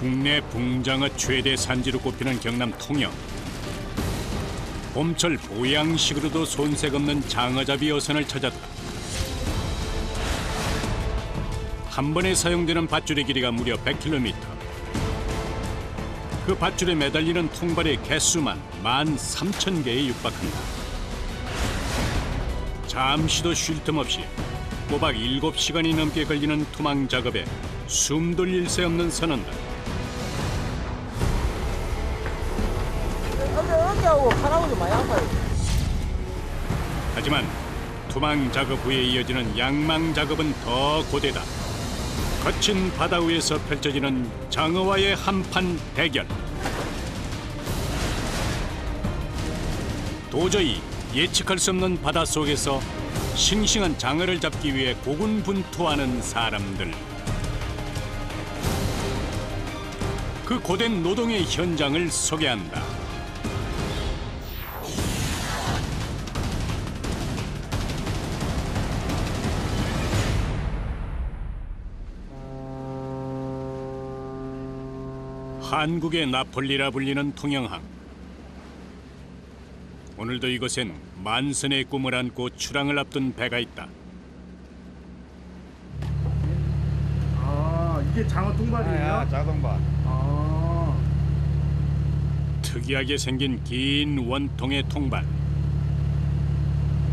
국내 붕장어 최대 산지로 꼽히는 경남 통영. 봄철 보양식으로도 손색 없는 장어잡이 어선을 찾았다. 한 번에 사용되는 밧줄의 길이가 무려 100km. 그 밧줄에 매달리는 통발의 개수만 13,000개에 육박한다. 잠시도 쉴 틈 없이 꼬박 7시간이 넘게 걸리는 투망 작업에 숨 돌릴 새 없는 선원들. 어깨하고 팔하고 좀 많이 아파요. 하지만 투망 작업 후에 이어지는 양망 작업은 더 고되다. 거친 바다 위에서 펼쳐지는 장어와의 한판 대결. 도저히 예측할 수 없는 바다 속에서 싱싱한 장어를 잡기 위해 고군분투하는 사람들. 그 고된 노동의 현장을 소개한다. 한국의 나폴리라 불리는 통영항. 오늘도 이곳엔 만선의 꿈을 안고 출항을 앞둔 배가 있다. 아, 이게 장어 통발이에요? 자동발. 아, 특이하게 생긴 긴 원통의 통발.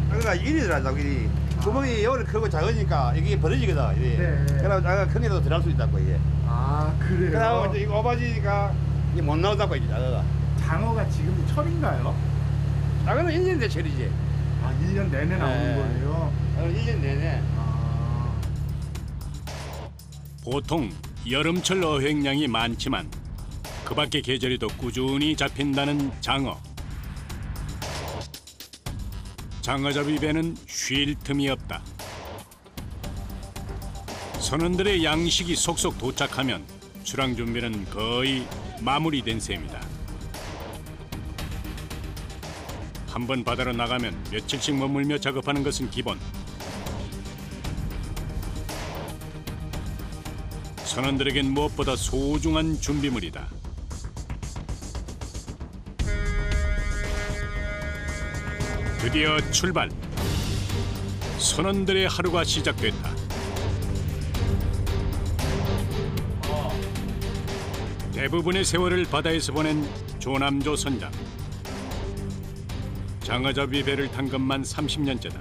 그러니까 일이더라, 저기. 구멍이 여기 크고 작으니까 이게 벌어지거든. 이게. 네. 그래서 자가 큰 일도 들어갈 수 있다고 이게. 아, 그래요? 그래서 이제 이거 오바지니까 이게 못 나오다고 이제 자가가. 장어가 지금 철인가요? 자가는 1년 내철이지. 아, 1년 내내 나오는 거예요? 1년 내내. 아, 보통 여름철 어획량이 많지만 그 밖의 계절에도 꾸준히 잡힌다는 장어. 장어잡이 배는 쉴 틈이 없다. 선원들의 양식이 속속 도착하면 출항 준비는 거의 마무리된 셈이다. 한 번 바다로 나가면 며칠씩 머물며 작업하는 것은 기본. 선원들에겐 무엇보다 소중한 준비물이다. 드디어 출발. 선원들의 하루가 시작됐다. 대부분의 세월을 바다에서 보낸 조남조 선장. 장어잡이 배를 탄 것만 30년째다.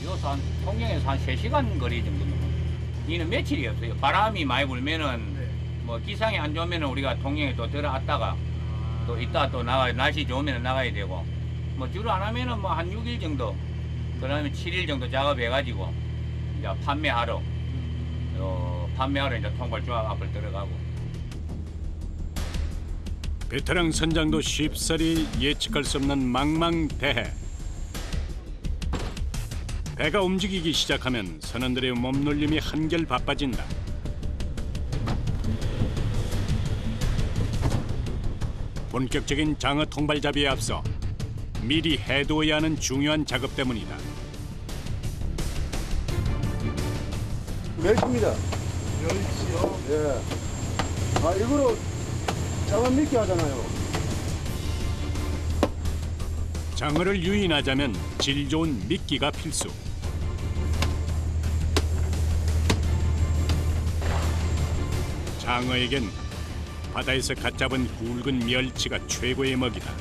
여기서 한 통영에서 한 3시간 거리 정도는 이는 며칠이 없어요. 바람이 많이 불면은 뭐 기상이 안 좋으면은 우리가 통영에 또 들어왔다가 또 이따 또 나가 날씨 좋으면 나가야 되고 뭐 주로 안 하면은 뭐 한 6일 정도 그다음에 7일 정도 작업해 가지고 이제 판매하러 판매하러 이제 통발 조합 앞을 들어가고. 베테랑 선장도 쉽사리 예측할 수 없는 망망대해. 배가 움직이기 시작하면 선원들의 몸놀림이 한결 바빠진다. 본격적인 장어 통발잡이에 앞서 미리 해두어야 하는 중요한 작업 때문이다. 멸치입니다. 멸치요? 예. 아, 이거로 장어 미끼 하잖아요. 장어를 유인하자면 질 좋은 미끼가 필수. 장어에겐 바다에서 갓 잡은 굵은 멸치가 최고의 먹이다.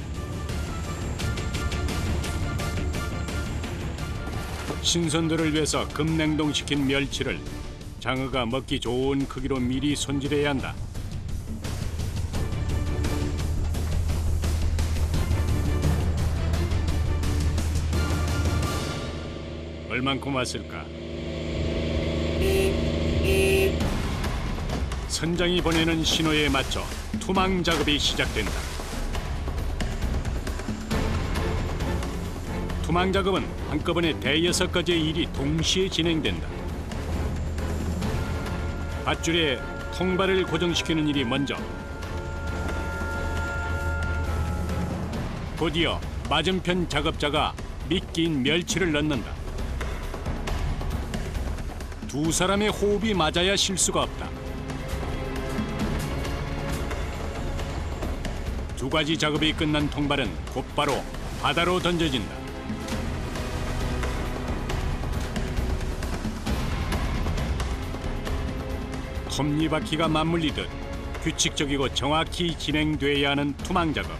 신선도를 위해서 급냉동시킨 멸치를 장어가 먹기 좋은 크기로 미리 손질해야 한다. 얼만큼 왔을까? 선장이 보내는 신호에 맞춰 투망 작업이 시작된다. 투망 작업은 한꺼번에 대여섯 가지의 일이 동시에 진행된다. 밧줄에 통발을 고정시키는 일이 먼저, 곧이어 맞은편 작업자가 미끼인 멸치를 넣는다. 두 사람의 호흡이 맞아야 실수가 없다. 두 가지 작업이 끝난 통발은 곧바로 바다로 던져진다. 톱니바퀴가 맞물리듯 규칙적이고 정확히 진행돼야 하는 투망 작업.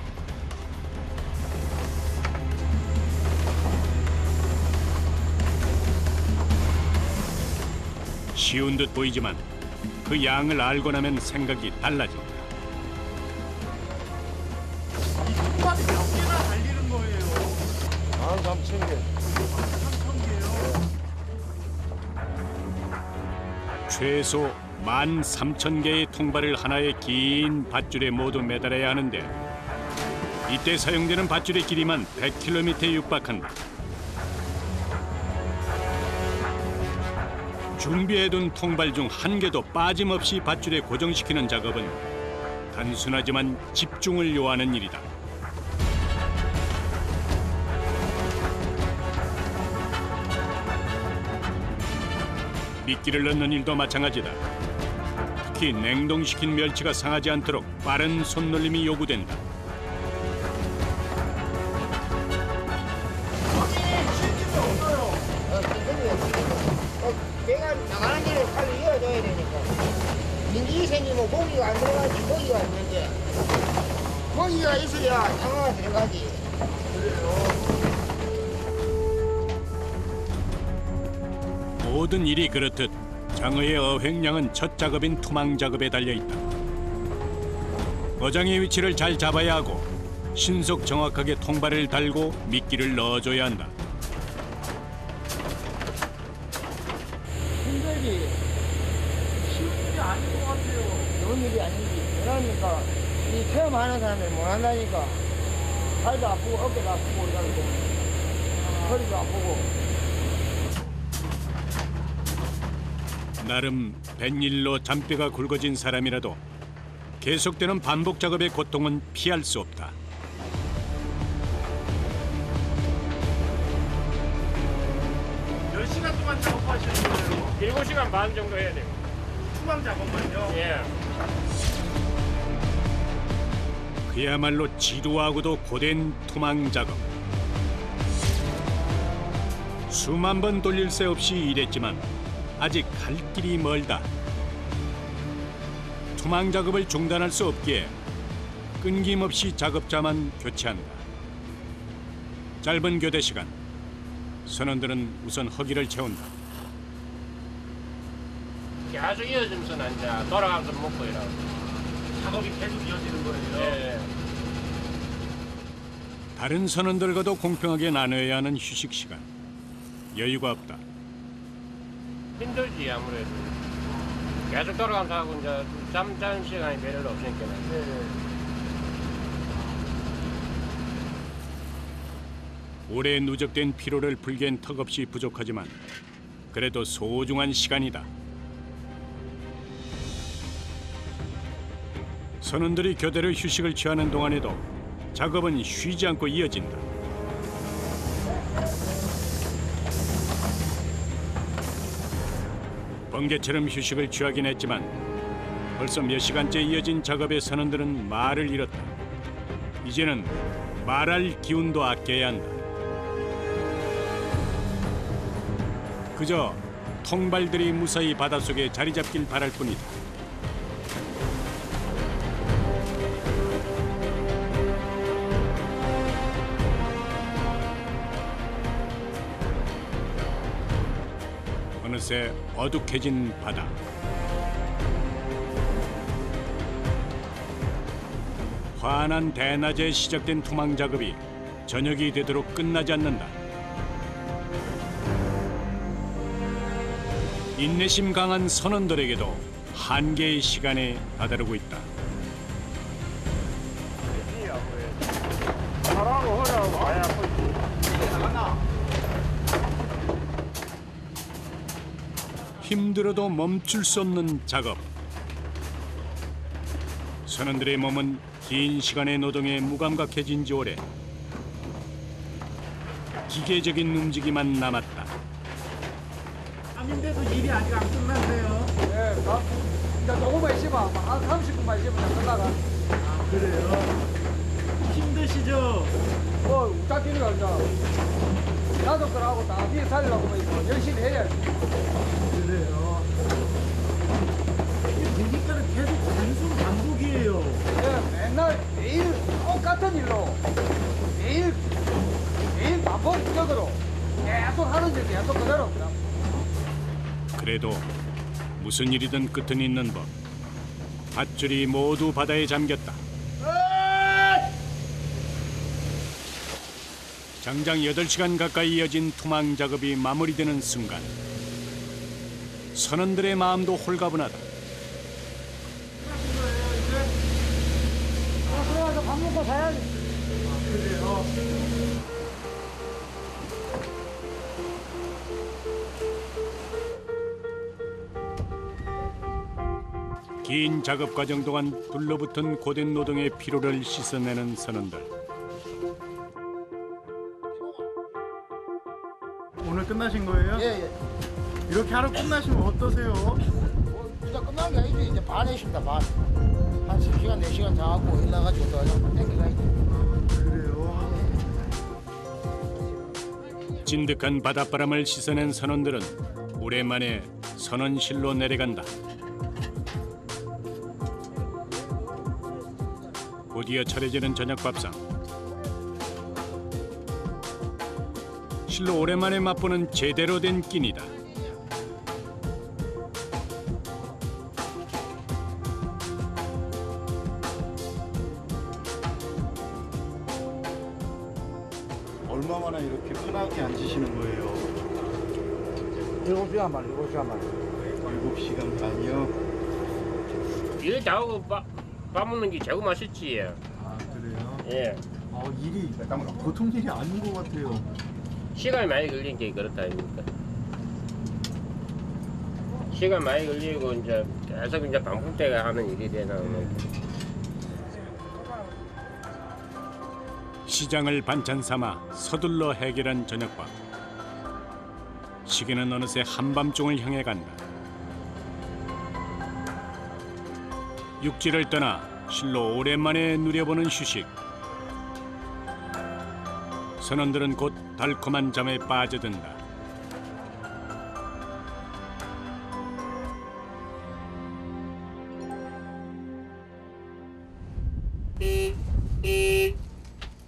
쉬운 듯 보이지만 그 양을 알고 나면 생각이 달라진다. 통발이 몇 개나 달리는 거예요? 13,000개. 3,000개요? 최소 13,000개의 통발을 하나의 긴 밧줄에 모두 매달아야 하는데 이때 사용되는 밧줄의 길이만 100km에 육박한다. 준비해둔 통발 중 한 개도 빠짐없이 밧줄에 고정시키는 작업은 단순하지만 집중을 요하는 일이다. 미끼를 넣는 일도 마찬가지다. 특히 냉동시킨 멸치가 상하지 않도록 빠른 손놀림이 요구된다. 내가 나가는 길에 칼을 이어줘야 되니까. 민기 생기면 고기가 안 들어가지, 고기가 있는데. 고기가 있어야 장어가 들어가지. 모든 일이 그렇듯 장어의 어획량은 첫 작업인 투망 작업에 달려있다. 어장의 위치를 잘 잡아야 하고 신속 정확하게 통발을 달고 미끼를 넣어줘야 한다. 힘들지. 쉬운 일이 아닌 것 같아요. 좋은 일이 아니지. 그러니까 이 체험하는 사람이 못 한다니까. 발도 아프고 어깨도 아프고 이러고 허리도 아프고. 나름 뱃일로 잔뼈가 굵어진 사람이라도 계속되는 반복 작업의 고통은 피할 수 없다. 몇 시간 동안 작업하시는 거예요? 7시간 반 정도 해야 돼요. 투망 작업만요? 예. 그야말로 지루하고도 고된 투망 작업. 수만 번 돌릴 새 없이 일했지만 아직 갈 길이 멀다. 투망 작업을 중단할 수 없기에 끊김없이 작업자만 교체한다. 짧은 교대 시간, 선원들은 우선 허기를 채운다. 계속 이어지면서 이제 돌아가면서 먹고 이러고. 작업이 계속 이어지는 거예요? 예. 다른 선원들과도 공평하게 나눠야 하는 휴식 시간. 여유가 없다. 힘들지 아무래도. 계속 돌아가면서 하고 이제 잠자는 시간이 별로 없으니까. 오래 누적된 피로를 풀기엔 턱없이 부족하지만 그래도 소중한 시간이다. 선원들이 교대로 휴식을 취하는 동안에도 작업은 쉬지 않고 이어진다. 번개처럼 휴식을 취하긴 했지만 벌써 몇 시간째 이어진 작업에 선원들은 말을 잃었다. 이제는 말할 기운도 아껴야 한다. 그저 통발들이 무사히 바닷속에 자리 잡길 바랄 뿐이다. 어느새 어둑해진 바다. 환한 대낮에 시작된 투망 작업이 저녁이 되도록 끝나지 않는다. 인내심 강한 선원들에게도 한계의 시간에 다다르고 있다. 발하고 허리하고 많이 아프지. 힘들어도 멈출 수 없는 작업. 선원들의 몸은 긴 시간의 노동에 무감각해진 지 오래. 기계적인 움직임만 남았다. 밤인데도 일이 아직 안 끝났네요. 네, 이제 조금만 있으면 한 30분만 있으면 다 끝나가. 아, 그래요? 힘드시죠? 우타끼리가 이제 가족들하고 다 뒤에 살려고 뭐 열심히 해야지. 그래요. 보니까는 계속 단순 반복이에요. 예, 맨날 매일 똑같은 일로 매일 반복적으로 계속 하는 일 계속 그대로. 그래도 무슨 일이든 끝은 있는 법. 밧줄이 모두 바다에 잠겼다. 장장 8시간 가까이 이어진 투망 작업이 마무리되는 순간 선원들의 마음도 홀가분하다. 들어가서 밥 먹고 자야지. 그래요. 긴 작업 과정 동안 둘러붙은 고된 노동의 피로를 씻어내는 선원들. 오늘 끝나신 거예요? 예. 이렇게 하루 끝나시면 어떠세요? 이제 끝난 게 아니지. 이제 반 했습니다, 반. 한 10시간, 4시간 자갖고 일나가지고 또 땡겨가야지. 그래요. 진득한 바닷바람을 씻어낸 선원들은 오랜만에 선원실로 내려간다. 곧이어 차려지는 저녁밥상. 실로 오랜만에 맛보는 제대로 된 끼니다. 얼마 만에 이렇게 편하게 앉으시는 거예요? 7시간 만 7시간 만 7시간 반이요? 일 잘하고 밥 먹는 게 제일 맛있지. 아, 그래요? 예. 일이 보통 일이 아닌 것 같아요. 시간이 많이 걸린 게 그렇다 아닙니까? 시간 많이 걸리고 이제 계속 이제 반복되게 하는 일이 되나. 시장을 반찬 삼아 서둘러 해결한 저녁밥. 시계는 어느새 한밤중을 향해 간다. 육지를 떠나 실로 오랜만에 누려보는 휴식. 선원들은 곧 달콤한 잠에 빠져든다.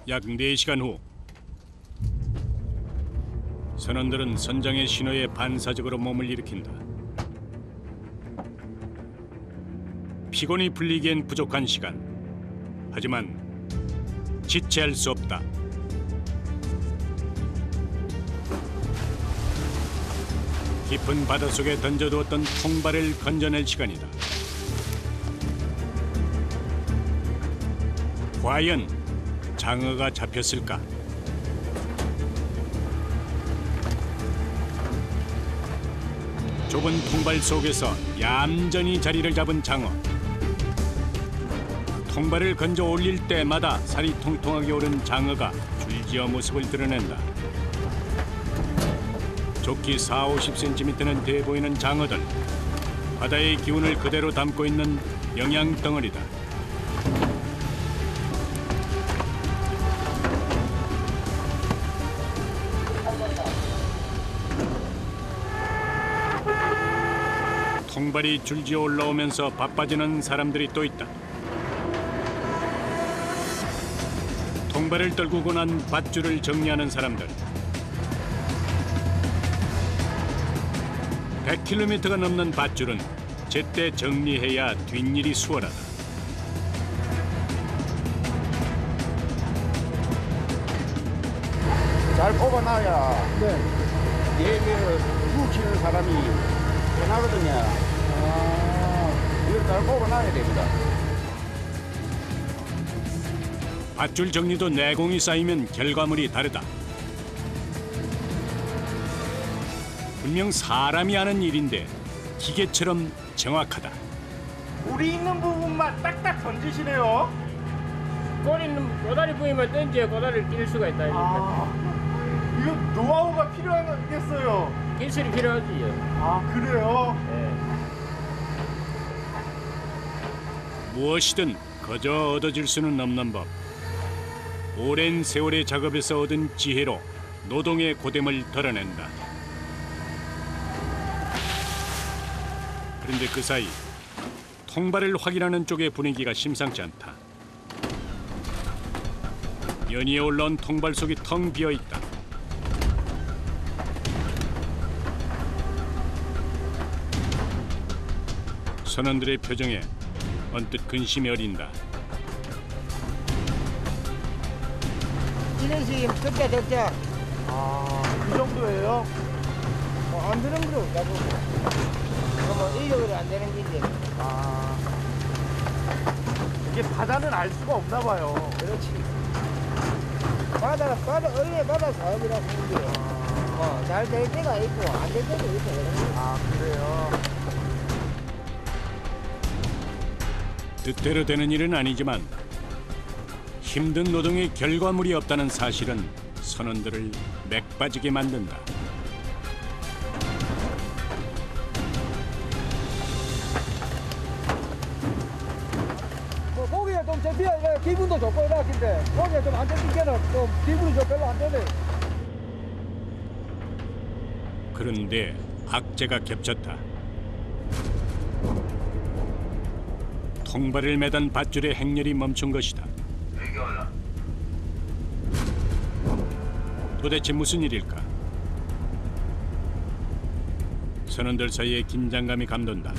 약 4시간 후 선원들은 선장의 신호에 반사적으로 몸을 일으킨다. 피곤이 풀리기엔 부족한 시간. 하지만 지체할 수 없다. 깊은 바닷속에 던져두었던 통발을 건져낼 시간이다. 과연 장어가 잡혔을까? 좁은 통발 속에서 얌전히 자리를 잡은 장어. 통발을 건져 올릴 때마다 살이 통통하게 오른 장어가 줄지어 모습을 드러낸다. 좋기 40-50cm는 돼 보이는 장어들. 바다의 기운을 그대로 담고 있는 영양 덩어리다. 통발이 줄지어 올라오면서 바빠지는 사람들이 또 있다. 통발을 떨구고 난 밧줄을 정리하는 사람들. 100km가 넘는 밧줄은 제때 정리해야 뒷일이 수월하다. 잘 뽑아놔야 얘를 묵히는 사람이 편하거든요. 이걸 잘 뽑아놔야 됩니다. 밧줄 정리도 내공이 쌓이면 결과물이 다르다. 분명 사람이 하는 일인데 기계처럼 정확하다. 물이 있는 부분만 딱딱 던지시네요. 꼬다리 부위만 던져야 꼬다리를 낄 수가 있다. 이거 노하우가 필요하겠어요. 기술이 필요하지. 그래요? 예. 무엇이든 거저 얻어질 수는 없는 법. 오랜 세월의 작업에서 얻은 지혜로 노동의 고됨을 드러낸다. 그런데 그 사이 통발을 확인하는 쪽의 분위기가 심상치 않다. 연이에 올라온 통발 속이 텅 비어 있다. 선원들의 표정에 언뜻 근심이 어린다. 지내시 적자 적자. 이 정도예요? 안 되는 거로 없다고. 뭐 인력으로 안 되는 길인데. 이게 바다는 알 수가 없나 봐요. 그렇지. 바다 원래 바다 사업이라 하는 게. 잘 될 때가 있고 안 될 때도 있고 그런 거. 그래요? 뜻대로 되는 일은 아니지만 힘든 노동의 결과물이 없다는 사실은 선원들을 맥 빠지게 만든다. 뭐 고기가 좀 잡히야 이래 기분도 좋고 이렇긴데 고기가 좀 안 잡힌 게는 좀 기분이 좀 별로 안 되네. 그런데 악재가 겹쳤다. 통발을 매단 밧줄의 행렬이 멈춘 것이다. 도대체 무슨 일일까? 선원들 사이에 긴장감이 감돈다.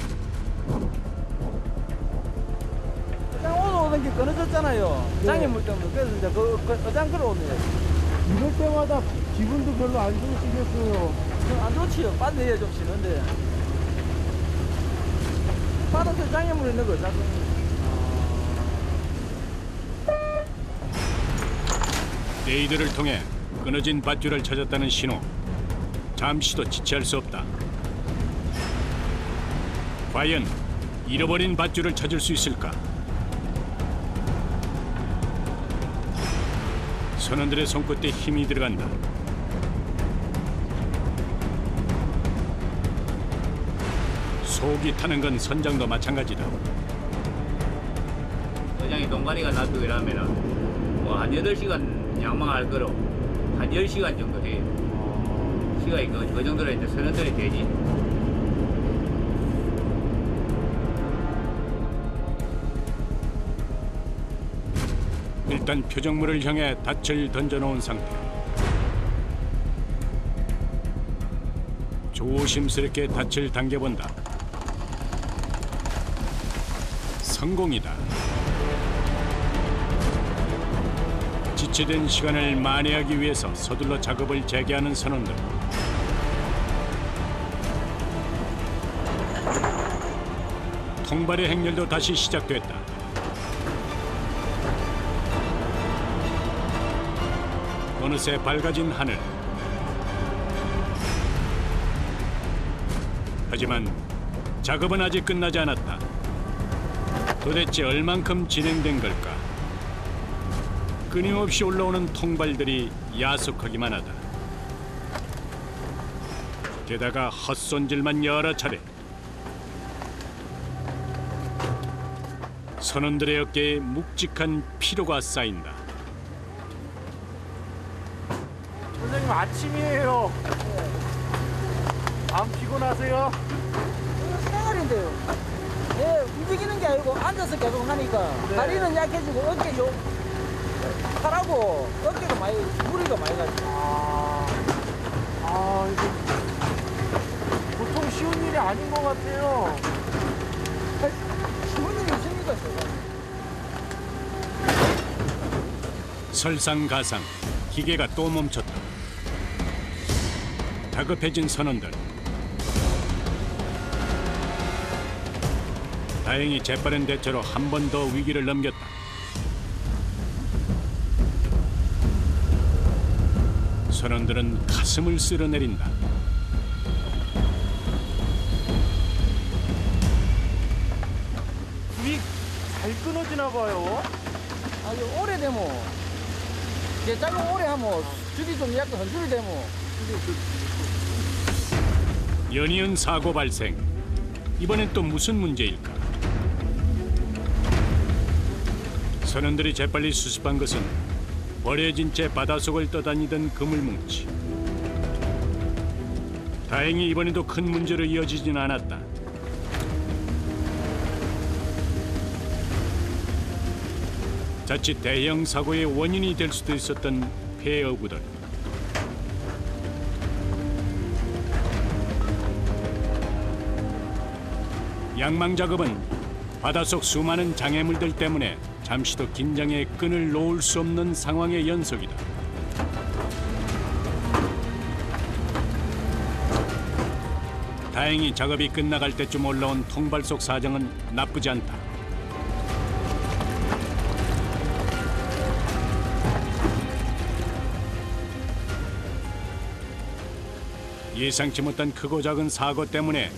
오늘 오는 게 끊어졌잖아요. 장애물 때문에. 그래서 이제 그 어장그로 오네. 이럴 때마다 기분도 별로 안 좋으시겠어요. 안 좋지요. 빠져야 좀 쉬는데. 바다에 장애물 있는 거 자꾸. 레이더를 통해 끊어진 밧줄을 찾았다는 신호. 잠시도 지체할 수 없다. 과연 잃어버린 밧줄을 찾을 수 있을까? 선원들의 손끝에 힘이 들어간다. 속이 타는 건 선장도 마찬가지다. 어장에 동가리가 놔두고 이러면은 뭐 한 8시간 양망할 거로 한 10시간 정도 돼요. 시간이 그 정도로 이제 선원들이 되지. 일단 표적물을 향해 닻을 던져놓은 상태. 조심스럽게 닻을 당겨본다. 성공이다. 지체된 시간을 만회하기 위해서 서둘러 작업을 재개하는 선원들. 통발의 행렬도 다시 시작됐다. 어느새 밝아진 하늘. 하지만 작업은 아직 끝나지 않았다. 도대체 얼만큼 진행된 걸까? 끊임없이 올라오는 통발들이 야속하기만 하다. 게다가 헛손질만 여러 차례. 선원들의 어깨에 묵직한 피로가 쌓인다. 선생님 아침이에요. 안 피곤하세요? 생활인데요. 예, 움직이는 게 아니고 앉아서 계속 하니까 다리는 약해지고 어깨 팔하고 어깨가 많이 무리가 많이 가죠. 이거 보통 쉬운 일이 아닌 것 같아요. 쉬운 일이 있으니까 설상가상, 기계가 또 멈췄다. 다급해진 선원들. 다행히 재빠른 대처로 한 번 더 위기를 넘겼다. 선원들은 가슴을 쓸어내린다. 불이 잘 끊어지나 봐요. 아주 오래되면 이제 작업 오래 하면 줄이 좀 약간 흔들이 되면 연이은 사고 발생. 이번엔 또 무슨 문제일까? 선원들이 재빨리 수습한 것은 버려진 채 바닷속을 떠다니던 그물뭉치. 다행히 이번에도 큰 문제로 이어지진 않았다. 자칫 대형 사고의 원인이 될 수도 있었던 폐어구들. 양망 작업은 바닷속 수많은 장애물들 때문에 잠시도 긴장의 끈을 놓을 수 없는 상황의 연속이다. 다행히 작업이 끝나갈 때쯤 올라온 통발 속 사정은 나쁘지 않다. 예상치 못한 크고 작은 사고 때문에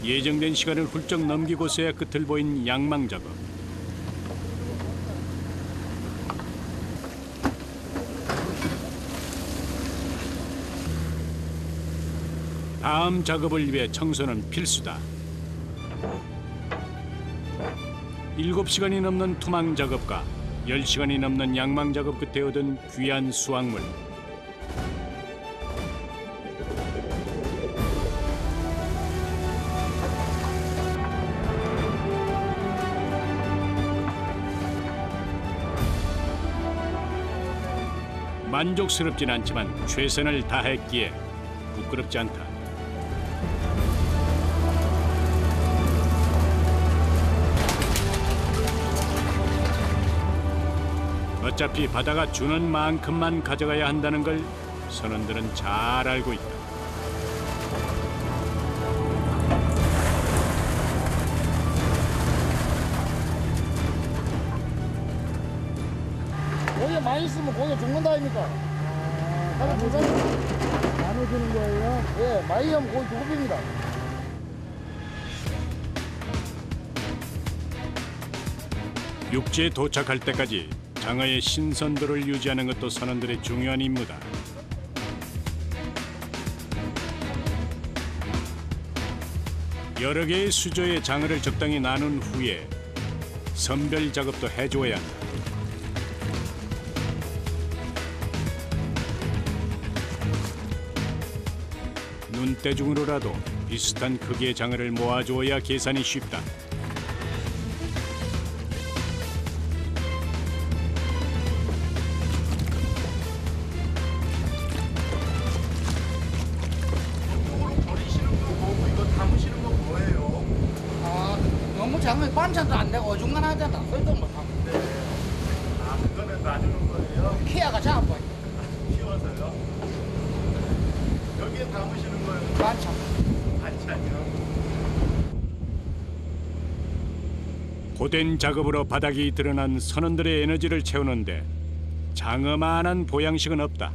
예정된 시간을 훌쩍 넘기고서야 끝을 보인 양망 작업. 다음 작업을 위해 청소는 필수다. 7시간이 넘는 투망 작업과 10시간이 넘는 양망 작업 끝에 얻은 귀한 수확물. 만족스럽진 않지만 최선을 다했기에 부끄럽지 않다. 어차피 바다가 주는 만큼만 가져가야 한다는 걸 선원들은 잘 알고 있다. 고기 많이 있으면 고기 죽는다 아닙니까? 하나 나눠주는 거예요? 예, 많이 하면 고기 죽습니다. 육지에 도착할 때까지 장어의 신선도를 유지하는 것도 선원들의 중요한 임무다. 여러 개의 수조의 장어를 적당히 나눈 후에 선별 작업도 해줘야 한다. 눈대중으로라도 비슷한 크기의 장어를 모아주어야 계산이 쉽다. 너무 장면 반찬도 안 되고 어중간하잖아. 설득 못하고. 그거는 놔주는 거예요? 키아가 작아. 키워서요? 여기에 담으시는 거예요? 반찬. 반찬이요? 고된 작업으로 바닥이 드러난 선원들의 에너지를 채우는데 장어만한 보양식은 없다.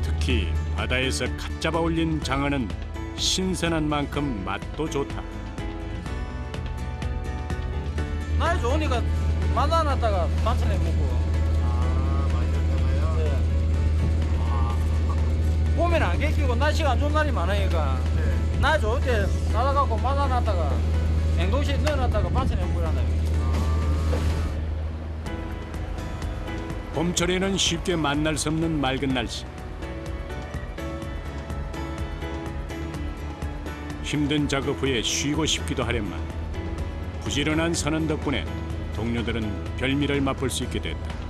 특히 바다에서 갓 잡아 올린 장어는 신선한 만큼 맛도 좋다. 날 좋으니까 만나놨다가 반찬에 먹고. 봄에는 안 개끼고 날씨가 안 좋은 날이 많으니까 날 좋을 때 나가갖고 만나놨다가 냉동실에 넣어놨다가 반찬에 먹으란다. 봄철에는 쉽게 만날 수 없는 맑은 날씨. 힘든 작업 후에 쉬고 싶기도 하련만 부지런한 선원 덕분에 동료들은 별미를 맛볼 수 있게 됐다.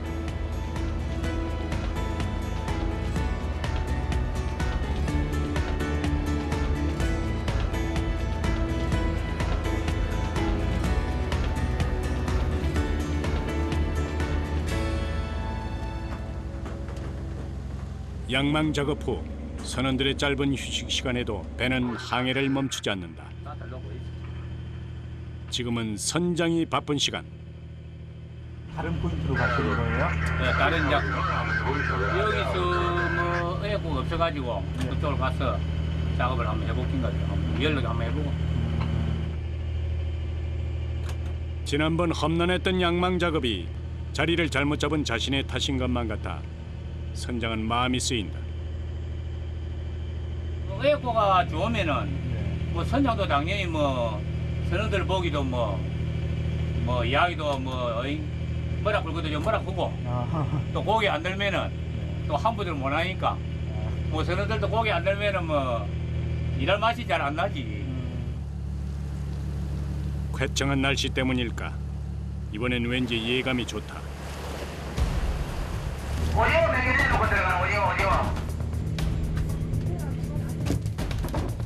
양망 작업 후 선원들의 짧은 휴식 시간에도 배는 항해를 멈추지 않는다. 지금은 선장이 바쁜 시간. 다른 포인트로 가시는 거예요? 네, 다른 이제 여기서 뭐 에어컨 없어가지고 그쪽으로 가서 작업을 한번 해보긴 거죠. 연락 한번 해보고. 지난번 험난했던 양망 작업이 자리를 잘못 잡은 자신의 탓인 것만 같아 선장은 마음이 쓰인다. 에어컨가 좋으면은 뭐 선장도 당연히 뭐 선원들 보기도 뭐 뭐 이야기도 뭐 뭐라 불거도 좀 뭐라 크고 또 고기 안 들면은 또 한부들 못 하니까 뭐 선원들도 고기 안 들면은 뭐 일할 맛이 잘 안 나지. 쾌청한 날씨 때문일까? 이번엔 왠지 예감이 좋다. 오징어 몇 개 놓고 들어가는 오징어.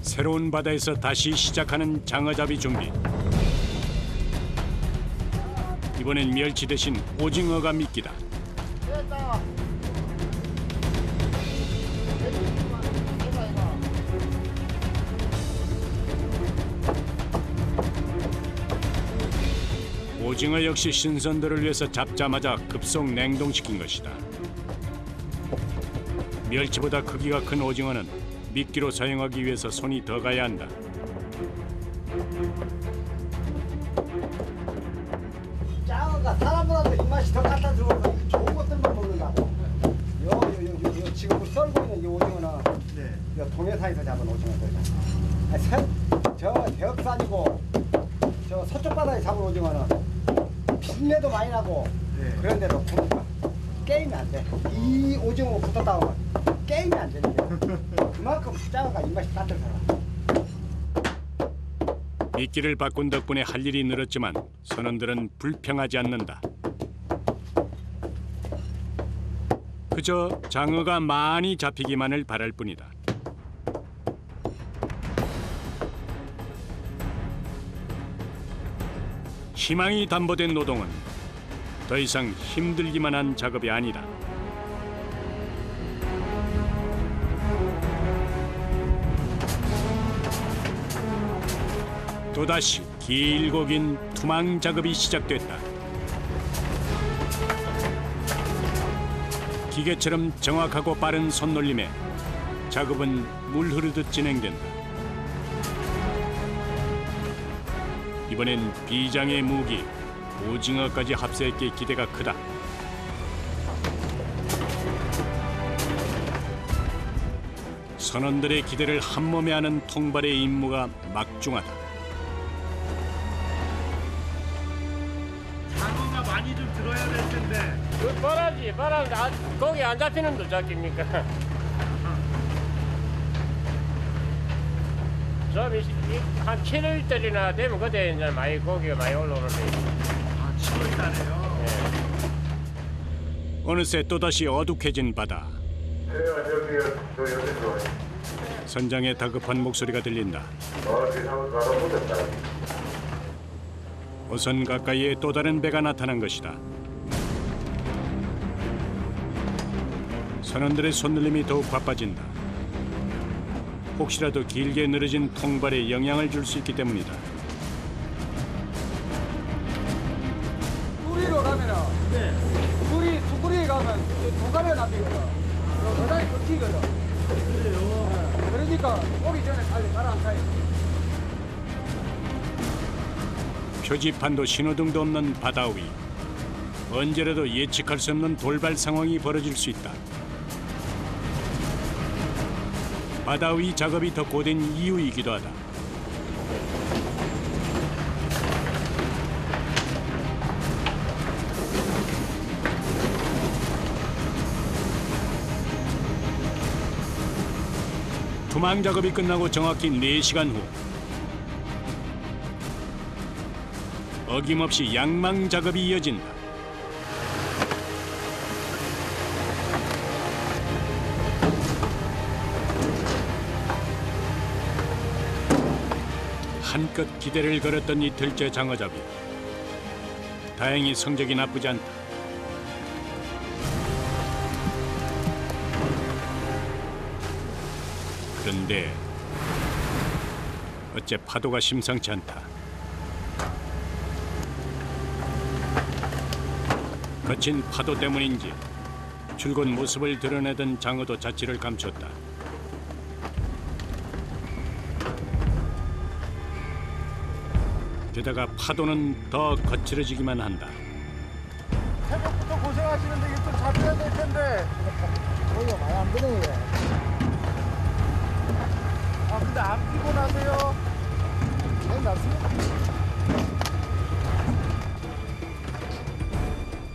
새로운 바다에서 다시 시작하는 장어잡이 준비. 이번엔 멸치 대신 오징어가 미끼다. 됐다. 오징어 역시 신선도를 위해서 잡자마자 급속 냉동시킨 것이다. 멸치보다 크기가 큰 오징어는 미끼로 사용하기 위해서 손이 더 가야 한다. 장어가 사람보다도 입맛이 더 갖다 주고 좋은 것들만 먹는다고. 요 지금 썰고 있는 이 오징어는 요 동해상에서 잡은 오징어들이야. 저 해역산이고 저 서쪽 바다에 잡은 오징어는 비린내도 많이 나고 그런데도 굽니까 게임이 안 돼. 이 오징어 붙었다 보면 게임이 안 되는 거야. 그만큼 장어가 입맛이 따뜻하다. 미끼를 바꾼 덕분에 할 일이 늘었지만 선원들은 불평하지 않는다. 그저 장어가 많이 잡히기만을 바랄 뿐이다. 희망이 담보된 노동은 더 이상 힘들기만 한 작업이 아니다. 또다시 길고 긴 투망 작업이 시작됐다. 기계처럼 정확하고 빠른 손놀림에 작업은 물 흐르듯 진행된다. 이번엔 비장의 무기, 오징어까지 합세했기에 기대가 크다. 선원들의 기대를 한몸에 하는 통발의 임무가 막중하다. 장어가 많이 좀 들어야 될 텐데. 그 바라지 고기 안 잡히는 도 잡힙니까? 좀한 7월달이나 되면 그때 이제 많이 고기가 많이 올라오는데. 아, 7월 달에요. 어느새 또다시 어둑해진 바다. 선장의 다급한 목소리가 들린다. 어선 가까이에 또 다른 배가 나타난 것이다. 선원들의 손놀림이 더욱 바빠진다. 혹시라도 길게 늘어진 통발에 영향을 줄 수 있기 때문이다. 뿌리로 가면은 뿌리에 가면 도가래 납이거든. 도가래 끊기거든. 그래요. 그러니까 오기 전에 빨리 가라앉아야 돼. 표지판도 신호등도 없는 바다 위. 언제라도 예측할 수 없는 돌발 상황이 벌어질 수 있다. 바다 위 작업이 더 고된 이유이기도 하다. 투망 작업이 끝나고 정확히 4시간 후 어김없이 양망 작업이 이어진다. 한껏 기대를 걸었던 이틀째 장어잡이. 다행히 성적이 나쁘지 않다. 그런데 어째 파도가 심상치 않다. 거친 파도 때문인지 줄곧 모습을 드러내던 장어도 자취를 감췄다. 게다가 파도는 더 거칠어지기만 한다. 새벽부터 고생하시는데 이게 좀 잡혀야 될 텐데. 오히려 많이 안 드네. 아, 근데 안 피곤하세요? 괜히 났습니다.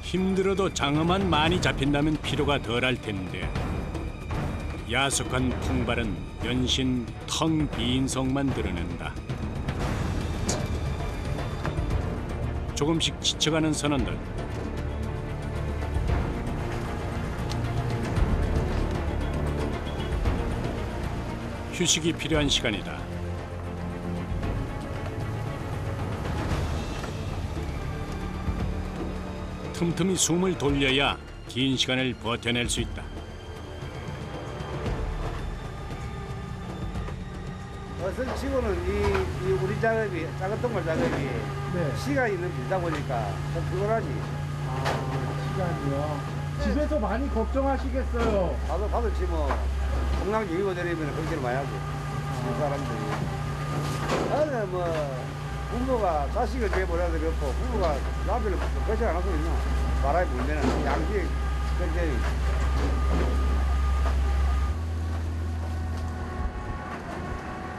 힘들어도 장어만 많이 잡힌다면 피로가 덜할 텐데 야속한 통발은 연신 텅 빈 속만 드러낸다. 조금씩 지쳐가는 선원들. 휴식이 필요한 시간이다. 틈틈이 숨을 돌려야 긴 시간을 버텨낼 수 있다. 선치고는 이 우리 작업이 작은 동물 작업이 시간이 너무 길다 보니까 좀 피곤하지. 시간이요. 집에서 많이 걱정하시겠어요. 받을지 뭐 공장 유입고 내리면 걱정을 많이 하지. 그 사람들이. 나는 뭐 부모가 자식을 내보내도 그렇고 부모가 나비를 걱정 안 하고 있나. 바람이 불면은 양식에 걱정이.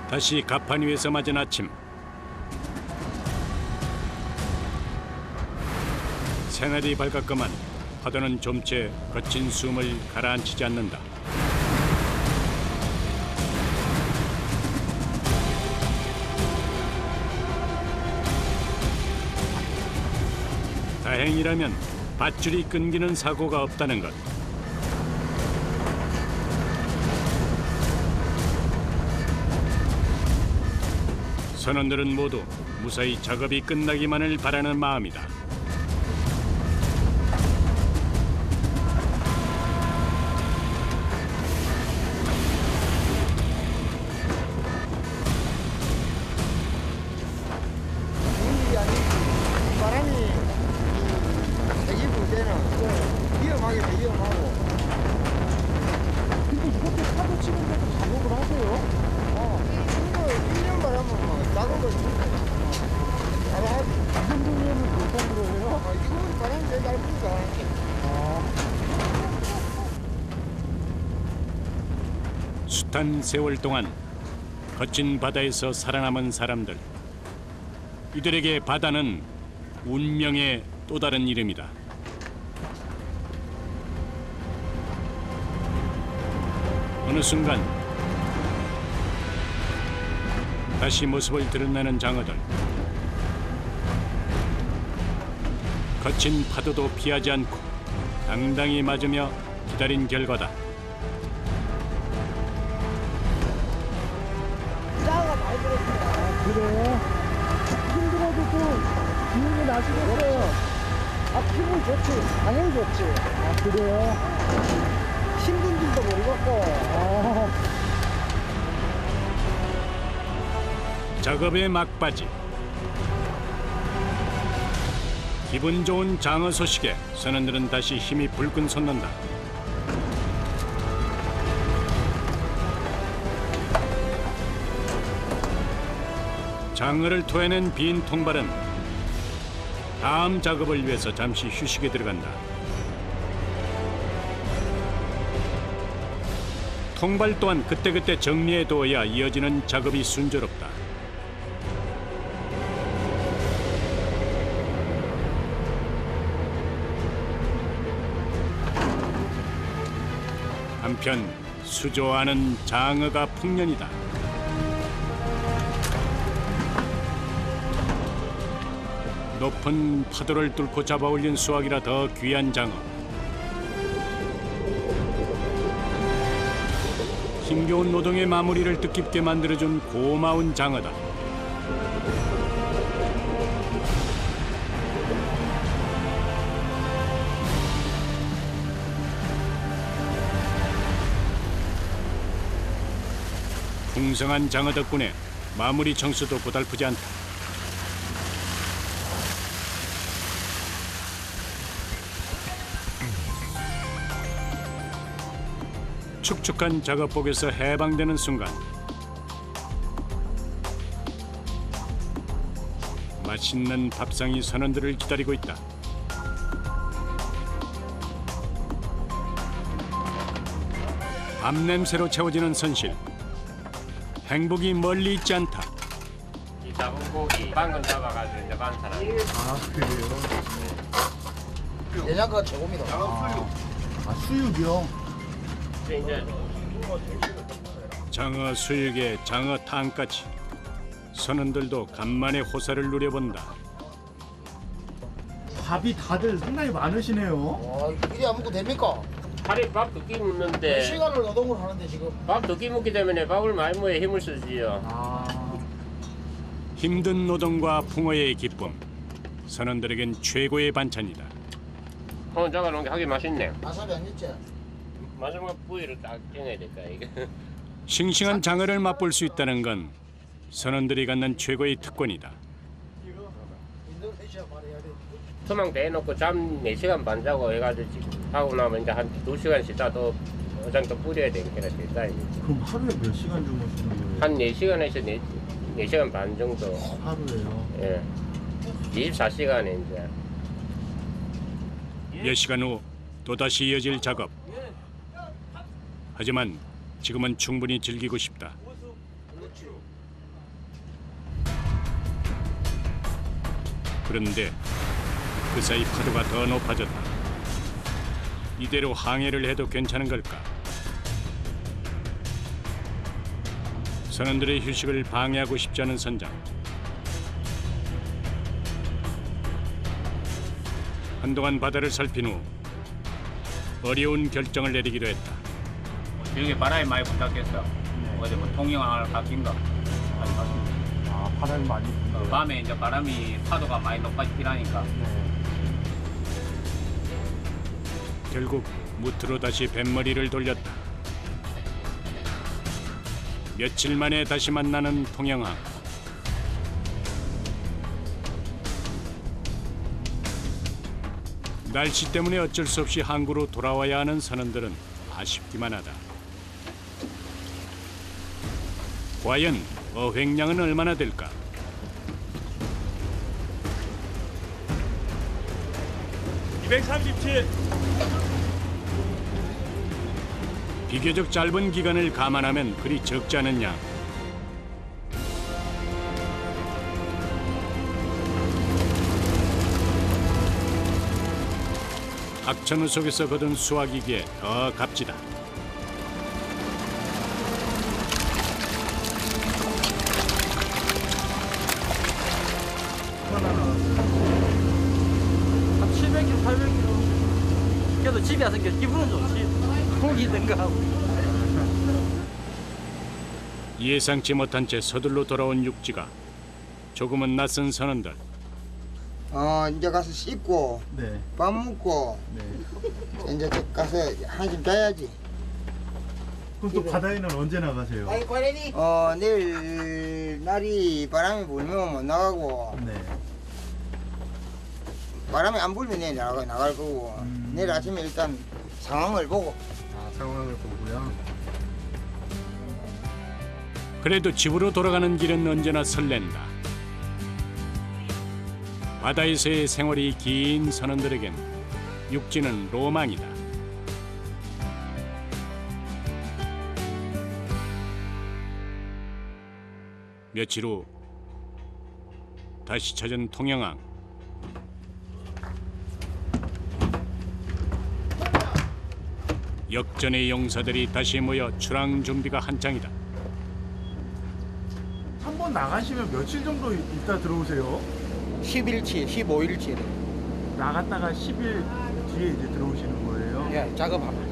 다시 가판 위에서 맞은 아침. 새날이 밝았건만 파도는 좀채 거친 숨을 가라앉히지 않는다. 다행이라면 밧줄이 끊기는 사고가 없다는 것. 선원들은 모두 무사히 작업이 끝나기만을 바라는 마음이다. 일이 아니지. 바람이 되게 불 때는 위험하게 돼, 위험하고. 근데 이렇게 파도 치는데도 작업을 하세요? 이거 1년 바라면 뭐 작업을 잘하지. 이 정도면 못한 거예요? 이거 바람이 제일 잘 부니까. 숱한 세월 동안 거친 바다에서 살아남은 사람들. 이들에게 바다는 운명의 또 다른 이름이다. 어느 순간 다시 모습을 드러내는 장어들. 거친 파도도 피하지 않고 당당히 맞으며 기다린 결과다. 짜가 많이 들었어요. 그래요? 힘들어도 또 기운이 나시겠어요? 기분 좋지. 당연히 좋지. 그래요? 힘든 줄도 모르겠고. 작업의 막바지. 기분 좋은 장어 소식에 선원들은 다시 힘이 불끈 솟는다. 장어를 토해낸 빈 통발은 다음 작업을 위해서 잠시 휴식에 들어간다. 통발 또한 그때그때 정리해 두어야 이어지는 작업이 순조롭다. 한편 수조하는 장어가 풍년이다. 높은 파도를 뚫고 잡아올린 수확이라 더 귀한 장어. 힘겨운 노동의 마무리를 뜻깊게 만들어준 고마운 장어다. 풍성한 장어 덕분에 마무리 청소도 고달프지 않다. 축축한 작업복에서 해방되는 순간 맛있는 밥상이 선원들을 기다리고 있다. 밥 냄새로 채워지는 선실. 행복이 멀리 있지 않다. 이 잡은 고기 방금 잡아가지고 이제 많은 사람. 그래요? 내장가 최고입니다. 아, 수육이요? 이제 장어 수육에 장어탕까지 선원들도 간만에 호사를 누려본다. 밥이 다들 상당히 많으시네요. 와, 이래 안 먹고 됩니까? 하루에 밥 두 끼 몇 먹는데 시간을 노동을 하는데 지금. 밥 두 끼 먹기 때문에 밥을 많이 먹어야 힘을 쓰지요. 아, 힘든 노동과 풍어의 기쁨, 선원들에겐 최고의 반찬이다. 오늘 잡아놓은 게 하기 맛있네. 아삽이 안 있지? 마지막 부위를 딱 땡겨야 될까 이게. 싱싱한 장어를 맛볼 수 있다는 건 선원들이 갖는 최고의 특권이다. 인도네시아 말해야 돼. 투망 대놓고 잠 4시간 반 자고 해가지고 지금 하고 나면 이제 한 2시간씩 자도 어장 또 뿌려야 되니까 됐다 이제. 그럼 하루에 몇 시간 주무시는 거예요? 한 4시간에서 4시간 반 정도. 하루에요? 예. 24시간에 이제. 몇 시간 후 또다시 이어질 작업. 하지만 지금은 충분히 즐기고 싶다. 그런데 그 사이 파도가 더 높아졌다. 이대로 항해를 해도 괜찮은 걸까? 선원들의 휴식을 방해하고 싶지 않은 선장. 한동안 바다를 살핀 후 어려운 결정을 내리기로 했다. 여기 바람이 많이 분다겠어. 어디 뭐 통영항을 바뀐가? 아, 바람이 많이 분다. 밤에 이제 바람이 파도가 많이 높아지니까. 결국 무트로 다시 뱃머리를 돌렸다. 며칠 만에 다시 만나는 통영항. 날씨 때문에 어쩔 수 없이 항구로 돌아와야 하는 선원들은 아쉽기만 하다. 과연 어획량은 얼마나 될까? 비교적 짧은 기간을 감안하면 그리 적지 않은 양. 악천후 속에서 거둔 수확이기에 더 값지다. 한 700kg, 800kg. 그래도 집에 와서 기분은 좋지. 고기 든가하고. 예상치 못한 채 서둘러 돌아온 육지가 조금은 낯선 선원들. 이제 가서 씻고 네. 밥 먹고 네. 이제 가서 한숨 자야지. 그럼 또 바다에는 언제 나가세요? 내일 날이 바람이 불면 못 나가고 네. 바람이 안 불면 내일 나갈 거고 내일 아침에 일단 상황을 보고. 아, 상황을 보고요. 그래도 집으로 돌아가는 길은 언제나 설렌다. 바다에서의 생활이 긴 선원들에겐 육지는 로망이다. 며칠 후 다시 찾은 통영항. 역전의 용사들이 다시 모여 출항 준비가 한창이다. 한번 나가시면 며칠 정도 있다 들어오세요? 10일치, 15일치. 나갔다가 10일 뒤에 이제 들어오시는 거예요? 예, 작업하면.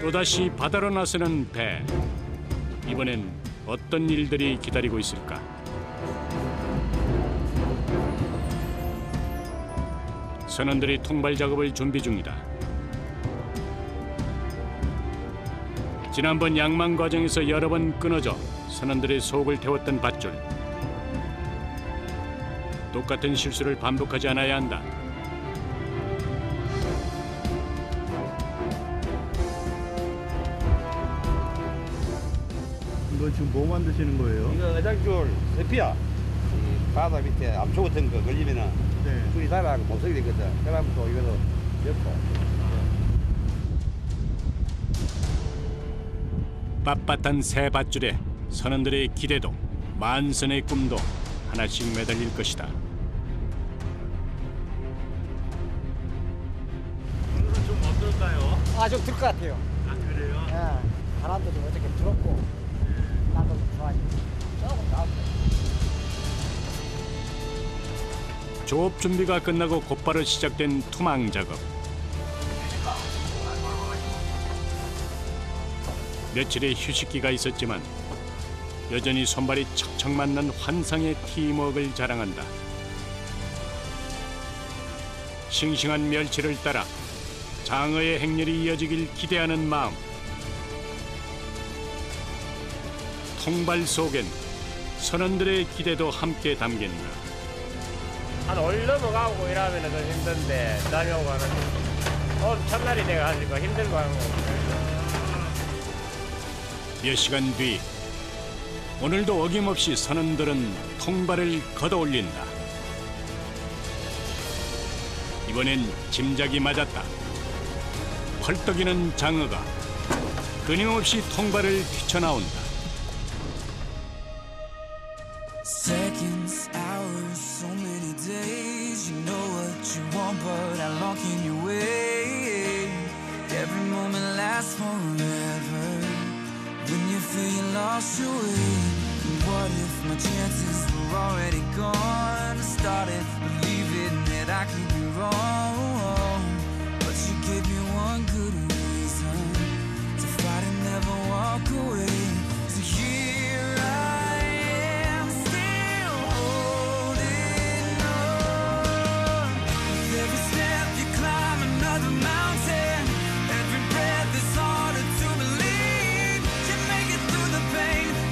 또다시 바다로 나서는 배. 이번엔 어떤 일들이 기다리고 있을까? 선원들이 통발 작업을 준비 중이다. 지난번 양망 과정에서 여러 번 끊어져 선원들의 속을 태웠던 밧줄. 똑같은 실수를 반복하지 않아야 한다. 이거 지금 뭐 만드시는 거예요? 이거 어장줄 세피야. 이 바다 밑에 암초 같은 거 걸리면은 네. 불이 달아가고 목소리 되거든. 그러면 또 이거도 엮고. 빳빳한 새 밧줄에 선원들의 기대도 만선의 꿈도 하나씩 매달릴 것이다. 바다가 좀 들 것 같아요. 아, 그래요? 예, 바람도 좀 어저께 들었고, 날도 좀 좋아지고, 조금 나았어요. 조업 준비가 끝나고 곧바로 시작된 투망 작업. 며칠의 휴식기가 있었지만 여전히 손발이 척척 맞는 환상의 팀워크를 자랑한다. 싱싱한 멸치를 따라 장어의 행렬이 이어지길 기대하는 마음. 통발 속엔 선원들의 기대도 함께 담긴다. 한 올 넘어가고 이러면 좀 힘든데 다녀오고 하는 오늘 첫날이 돼가지고 힘들고 하는 거예요. 몇 시간 뒤 오늘도 어김없이 선원들은 통발을 걷어올린다. 이번엔 짐작이 맞았다. 펄떡이는 장어가 끊임없이 통발을 튀쳐나온다. Seconds, hours, so many days. You know what you want, but how long can you wait? Every moment lasts forever. When you feel you lost your way, what if my chances were already gone? I started believing that I could be wrong, but you gave me one good reason to fight and never walk away. So here I am, still holding on. With every step you climb another mountain, every breath is harder to believe.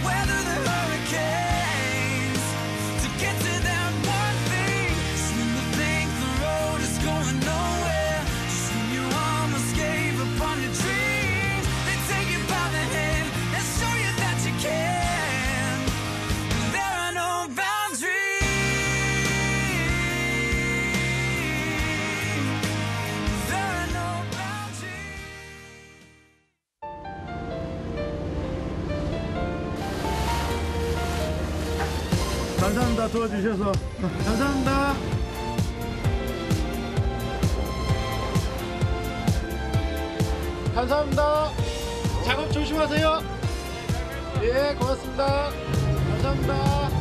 Weather the hurricanes to get to that one thing. Just when you think the road is going nowhere, just when you almost gave up on your dreams, they take you by the hand and show you that you can. There are no boundaries. There are no boundaries. 감사합니다. 도와주셔서. 감사합니다. 감사합니다. 작업 조심하세요. 예, 고맙습니다. 감사합니다.